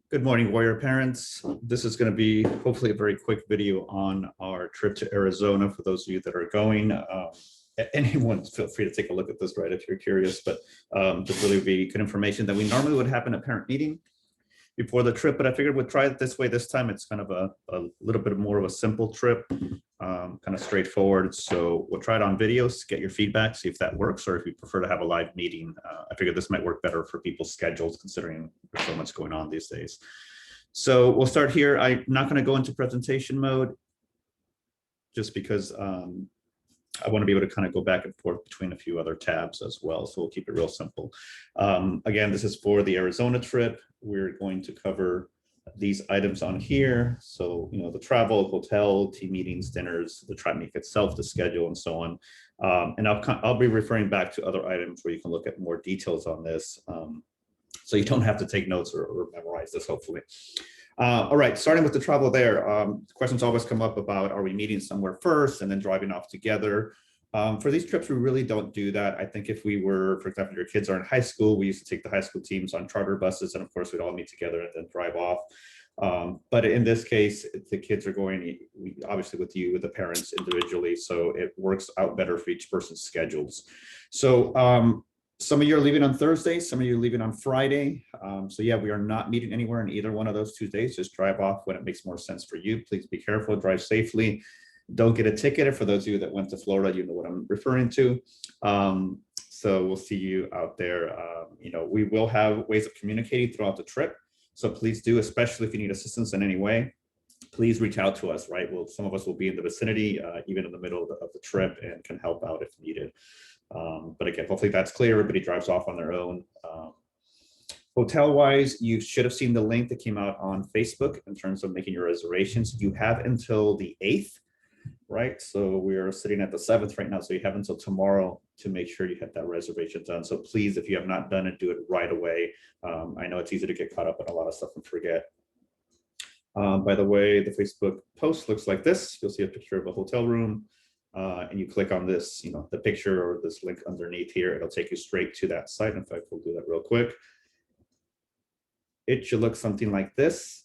Good morning, Warrior parents. This is going to be hopefully a very quick video on our trip to Arizona for those of you that are going. Anyone, feel free to take a look at this, right, if you're curious, but this really would be good information that we normally would happen at parent meeting before the trip, but I figured we'd try it this way this time. It's kind of a little bit more of a simple trip, kind of straightforward. So we'll try it on videos, get your feedback, see if that works, or if you prefer to have a live meeting. I figured this might work better for people's schedules considering there's so much going on these days. So we'll start here. I'm not going to go into presentation mode just because I want to be able to kind of go back and forth between a few other tabs as well. So we'll keep it real simple. Again, this is for the Arizona trip. We're going to cover these items on here. So, you know, the travel, hotel, team meetings, dinners, the tribe meet itself, the schedule, and so on. And I'll be referring back to other items where you can look at more details on this. So you don't have to take notes or memorize this, hopefully. All right, starting with the travel there, questions always come up about, are we meeting somewhere first and then driving off together? For these trips, we really don't do that. I think if we were, for example, your kids are in high school, we used to take the high school teams on charter buses, and of course, we'd all meet together and then drive off. But in this case, the kids are going, obviously with you, with the parents individually, so it works out better for each person's schedules. So some of you are leaving on Thursday, some of you are leaving on Friday. So yeah, we are not meeting anywhere in either one of those 2 days. Just drive off when it makes more sense for you. Please be careful, drive safely. Don't get a ticket. For those of you that went to Florida, you know what I'm referring to. So we'll see you out there. You know, we will have ways of communicating throughout the trip. So please do, especially if you need assistance in any way, please reach out to us, right? Well, some of us will be in the vicinity, even in the middle of the trip, and can help out if needed. But again, hopefully that's clear. Everybody drives off on their own. Hotel-wise, you should have seen the link that came out on Facebook in terms of making your reservations. You have until the 8th, right? So we are sitting at the 7th right now. So you have until tomorrow to make sure you have that reservation done. So please, if you have not done it, do it right away. I know it's easy to get caught up in a lot of stuff and forget. By the way, the Facebook post looks like this. You'll see a picture of a hotel room. And you click on this, you know, the picture or this link underneath here, it'll take you straight to that site. In fact, we'll do that real quick. It should look something like this.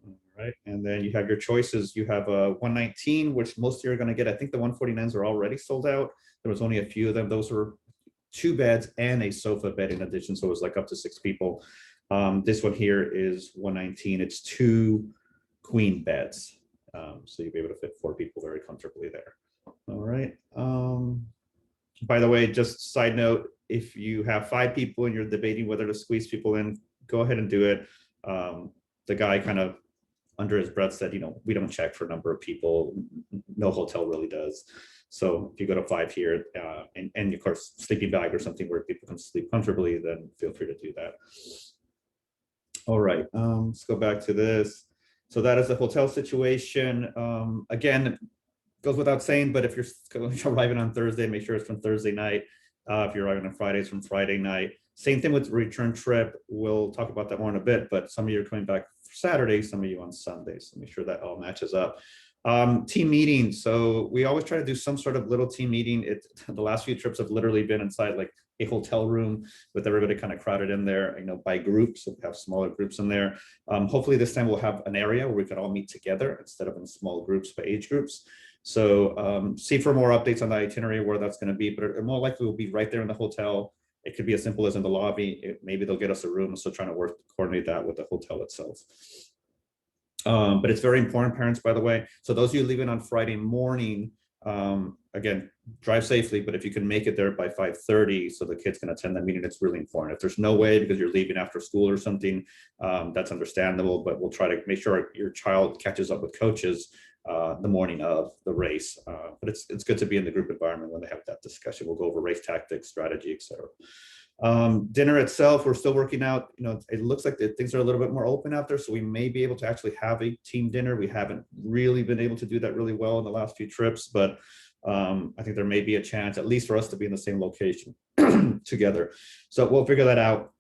All right, and then you have your choices. You have a 119, which most of you are going to get. I think the 149s are already sold out. There was only a few of them. Those were 2 beds and a sofa bed in addition, so it was like up to 6 people. This one here is 119. It's 2 queen beds. So you'll be able to fit 4 people very comfortably there. All right. By the way, just side note, if you have 5 people and you're debating whether to squeeze people in, go ahead and do it. The guy kind of under his breath said, you know, we don't check for number of people. No hotel really does. So if you go to 5 here and of course, sleeping bag or something where people can sleep comfortably, then feel free to do that. All right, let's go back to this. So that is the hotel situation. Again, goes without saying, but if you're arriving on Thursday, make sure it's from Thursday night. If you're arriving on Fridays, from Friday night. Same thing with the return trip. We'll talk about that more in a bit, but some of you are coming back for Saturday, some of you on Sunday. So make sure that all matches up. Team meeting. So we always try to do some sort of little team meeting. The last few trips have literally been inside like a hotel room with everybody kind of crowded in there, you know, by groups. So we have smaller groups in there. Hopefully this time we'll have an area where we can all meet together instead of in small groups by age groups. So see for more updates on the itinerary where that's going to be, but it more likely will be right there in the hotel. It could be as simple as in the lobby. Maybe they'll get us a room. So trying to coordinate that with the hotel itself. But it's very important, parents, by the way. So those of you leaving on Friday morning, again, drive safely, but if you can make it there by 5:30 so the kids can attend the meeting, it's really important. If there's no way because you're leaving after school or something, that's understandable, but we'll try to make sure your child catches up with coaches the morning of the race. But it's good to be in the group environment when they have that discussion. We'll go over race tactics, strategy, etc. Dinner itself, we're still working out. You know, it looks like things are a little bit more open out there, so we may be able to actually have a team dinner. We haven't really been able to do that really well in the last few trips, but I think there may be a chance, at least for us, to be in the same location together. So we'll figure that out.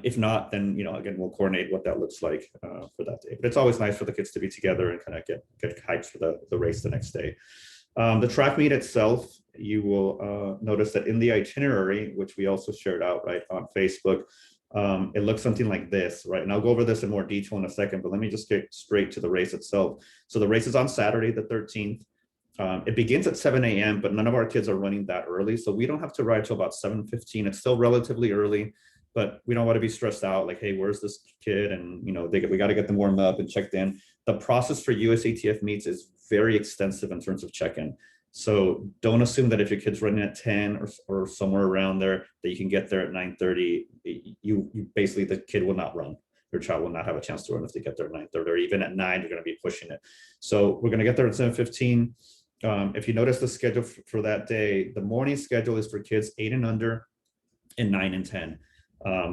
If not, then, you know, again, we'll coordinate what that looks like for that day. But it's always nice for the kids to be together and kind of get hyped for the race the next day. The track meet itself, you will notice that in the itinerary, which we also shared out right on Facebook, It looks something like this, right? And I'll go over this in more detail in a second, but let me just get straight to the race itself. So the race is on Saturday, the 13th. It begins at 7 a.m., but none of our kids are running that early. So we don't have to ride till about 7:15. It's still relatively early, but we don't want to be stressed out. Like, hey, where's this kid? And, we got to get them warmed up and checked in. The process for USATF meets is very extensive in terms of check-in. So don't assume that if your kid's running at 10 or somewhere around there, that you can get there at 9:30. You basically, the kid will not run. Your child will not have a chance to run if they get there at 9:30, or even at 9, you're going to be pushing it. So we're going to get there at 7:15. If you notice the schedule for that day, the morning schedule is for kids 8 and under and 9 and 10.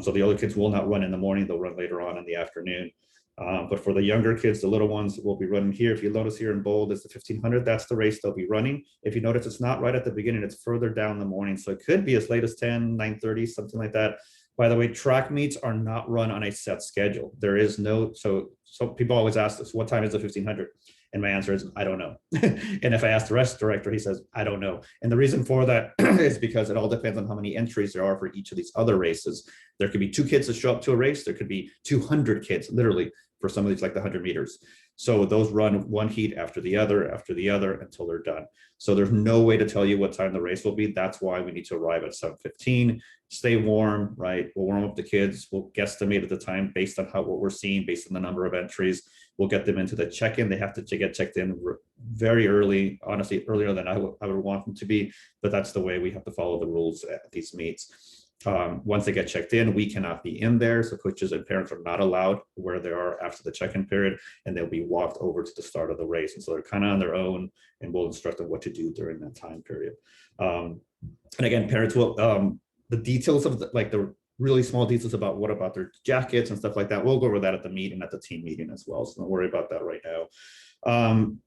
So the older kids will not run in the morning, they'll run later on in the afternoon. But for the younger kids, the little ones will be running here. If you notice here in bold is the 1500, that's the race they'll be running. If you notice, it's not right at the beginning, it's further down in the morning. So it could be as late as 10, 9:30, something like that. By the way, track meets are not run on a set schedule. There is no, so people always ask us, what time is the 1500? And my answer is, I don't know. And if I ask the race director, he says, I don't know. And the reason for that is because it all depends on how many entries there are for each of these other races. There could be 2 kids that show up to a race. There could be 200 kids, literally, for some of these, like the 100 meters. So those run one heat after the other until they're done. So there's no way to tell you what time the race will be. That's why we need to arrive at 7:15, stay warm, right? We'll warm up the kids. We'll guesstimate at the time based on what we're seeing, based on the number of entries. We'll get them into the check-in. They have to get checked in very early, honestly, earlier than I would want them to be, but that's the way we have to follow the rules at these meets. Once they get checked in, we cannot be in there. So coaches and parents are not allowed where they are after the check-in period, and they'll be walked over to the start of the race. And so they're kind of on their own, and we'll instruct them what to do during that time period. And again, parents will, the details of the really small details about what about their jackets and stuff like that, we'll go over that at the meet and at the team meeting as well. So don't worry about that right now.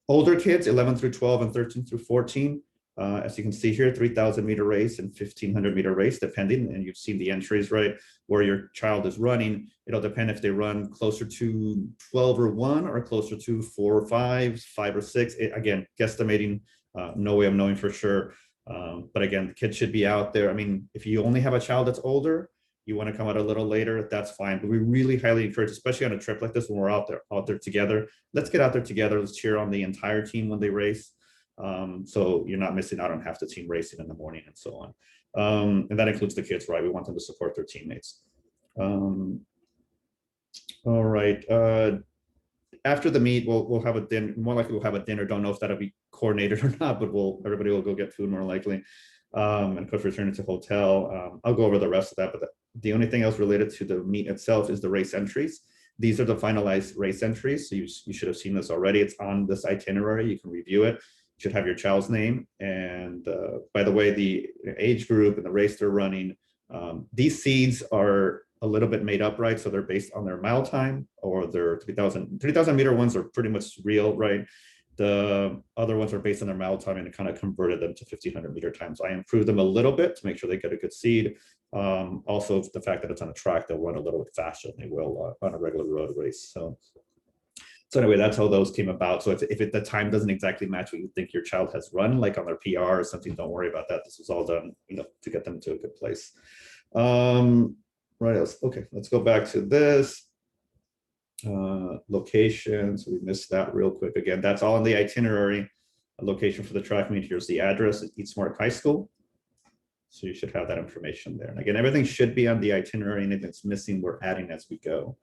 Older kids, 11 through 12 and 13 through 14. As you can see here, 3,000 meter race and 1,500 meter race, depending, and you've seen the entries, right, where your child is running. It'll depend if they run closer to 12 or 1 or closer to 4 or 5, 5 or 6. Again, guesstimating, no way of knowing for sure. But again, the kids should be out there. I mean, if you only have a child that's older, you want to come out a little later, that's fine. But we really highly encourage, especially on a trip like this, when we're out there together, let's get out there together. Let's cheer on the entire team when they race. So you're not missing out on half the team racing in the morning and so on. And that includes the kids, right? We want them to support their teammates. All right. After the meet, we'll have a dinner. More likely we'll have a dinner. Don't know if that'll be coordinated or not, but everybody will go get food more likely. And coach returning to hotel. I'll go over the rest of that, but the only thing else related to the meet itself is the race entries. These are the finalized race entries. So you should have seen this already. It's on this itinerary. You can review it. You should have your child's name. And by the way, the age group and the race they're running, these seeds are a little bit made up, right? So they're based on their mile time, or their 3,000 meter ones are pretty much real, right? The other ones are based on their mile time, and it kind of converted them to 1,500 meter times. I improved them a little bit to make sure they get a good seed. Also, the fact that it's on a track, they'll run a little bit faster than they will on a regular road race. So anyway, that's how those came about. So if the time doesn't exactly match what you think your child has run, like on their PR or something, don't worry about that. This was all done, to get them to a good place. Right. Okay, let's go back to this. Location. So we missed that real quick. Again, that's all in the itinerary. A location for the track meet. Here's the address at Eat Smart High School. So you should have that information there. And again, everything should be on the itinerary. Anything that's missing, we're adding as we go.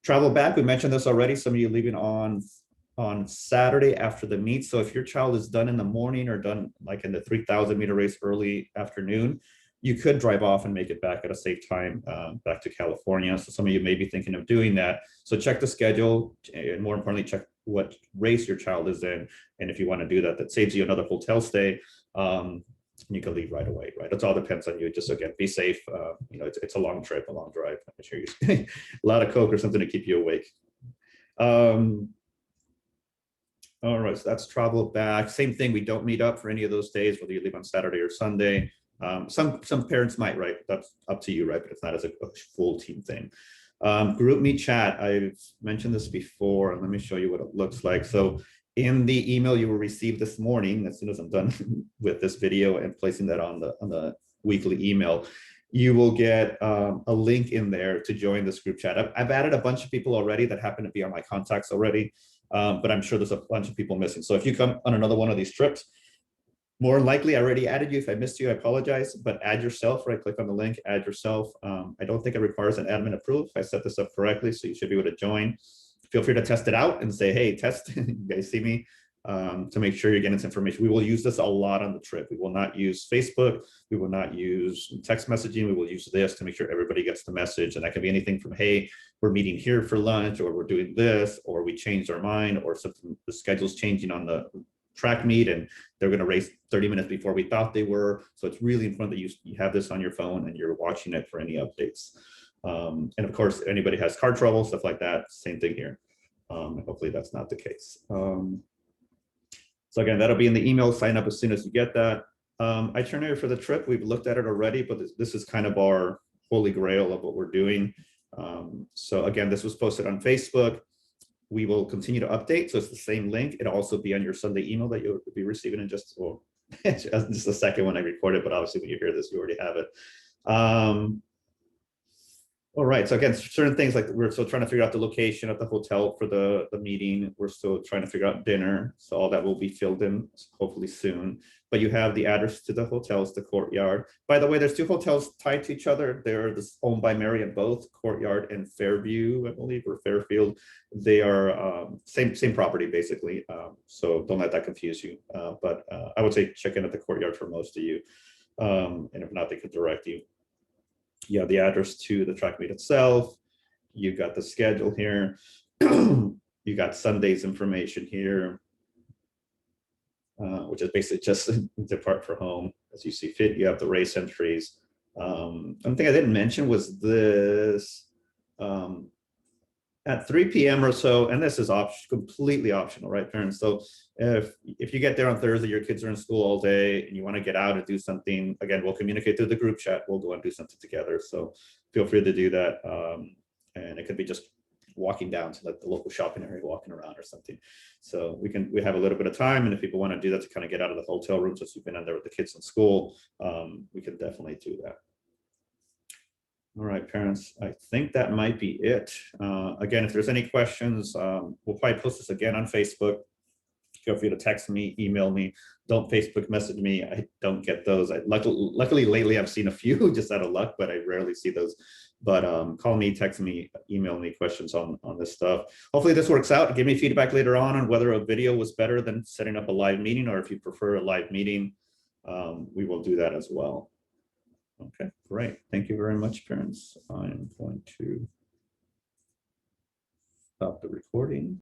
Travel back, we mentioned this already. Some of you leaving on Saturday after the meet. So if your child is done in the morning or done like in the 3,000 meter race early afternoon, you could drive off and make it back at a safe time back to California. So some of you may be thinking of doing that. So check the schedule, and more importantly, check what race your child is in. And if you want to do that, that saves you another hotel stay. You can leave right away, right? It all depends on you. Just again, be safe. It's a long trip, a long drive. I'm sure you a lot of Coke or something to keep you awake. All right, so that's travel back. Same thing. We don't meet up for any of those days, whether you leave on Saturday or Sunday. Some parents might, right? That's up to you, right? But it's not as a full team thing. Group meet chat. I've mentioned this before, and let me show you what it looks like. So in the email you will receive this morning, as soon as I'm done with this video and placing that on the weekly email, you will get a link in there to join this group chat. I've added a bunch of people already that happen to be on my contacts already, but I'm sure there's a bunch of people missing. So if you come on another one of these trips, more likely I already added you. If I missed you, I apologize, but add yourself, right? Click on the link, add yourself. I don't think it requires an admin approval if I set this up correctly, so you should be able to join. Feel free to test it out and say, hey, test, you guys see me, to make sure you're getting this information. We will use this a lot on the trip. We will not use Facebook. We will not use text messaging. We will use this to make sure everybody gets the message. And that can be anything from, hey, we're meeting here for lunch, or we're doing this, or we changed our mind, or something, the schedule's changing on the track meet and they're going to race 30 minutes before we thought they were. So it's really important that you have this on your phone and you're watching it for any updates. And of course, anybody has car trouble, stuff like that, same thing here. Hopefully that's not the case. So again, that'll be in the email. Sign up as soon as you get that. Itinerary for the trip, we've looked at it already, but this is kind of our holy grail of what we're doing. So again, this was posted on Facebook. We will continue to update. So it's the same link. It'll also be on your Sunday email that you'll be receiving in just, well, just a second when I record it, but obviously when you hear this, you already have it. All right, so again, certain things like we're still trying to figure out the location of the hotel for the meeting. We're still trying to figure out dinner. So all that will be filled in hopefully soon. But you have the address to the hotels, the Courtyard. By the way, there's two hotels tied to each other. They're owned by Marriott, both Courtyard and Fairview, I believe, or Fairfield. They are same property basically. So don't let that confuse you. But I would say check in at the Courtyard for most of you. And if not, they could direct you. You have the address to the track meet itself. You got the schedule here. You got Sunday's information here, which is basically just depart for home as you see fit. You have the race entries. One thing I didn't mention was this. At 3 p.m. or so, and this is completely optional, right, parents? So if you get there on Thursday, your kids are in school all day and you want to get out and do something, again, we'll communicate through the group chat. We'll go and do something together. So feel free to do that. And it could be just walking down to like the local shopping area, walking around or something. So we have a little bit of time. And if people want to do that to kind of get out of the hotel room, since you've been in there with the kids in school, we can definitely do that. All right, parents, I think that might be it. Again, if there's any questions, we'll probably post this again on Facebook. Feel free to text me, email me. Don't Facebook message me. I don't get those. Luckily, lately, I've seen a few just out of luck, but I rarely see those. But call me, text me, email me questions on this stuff. Hopefully this works out. Give me feedback later on whether a video was better than setting up a live meeting, or if you prefer a live meeting, we will do that as well. Okay, great. Thank you very much, parents. I'm going to stop the recording.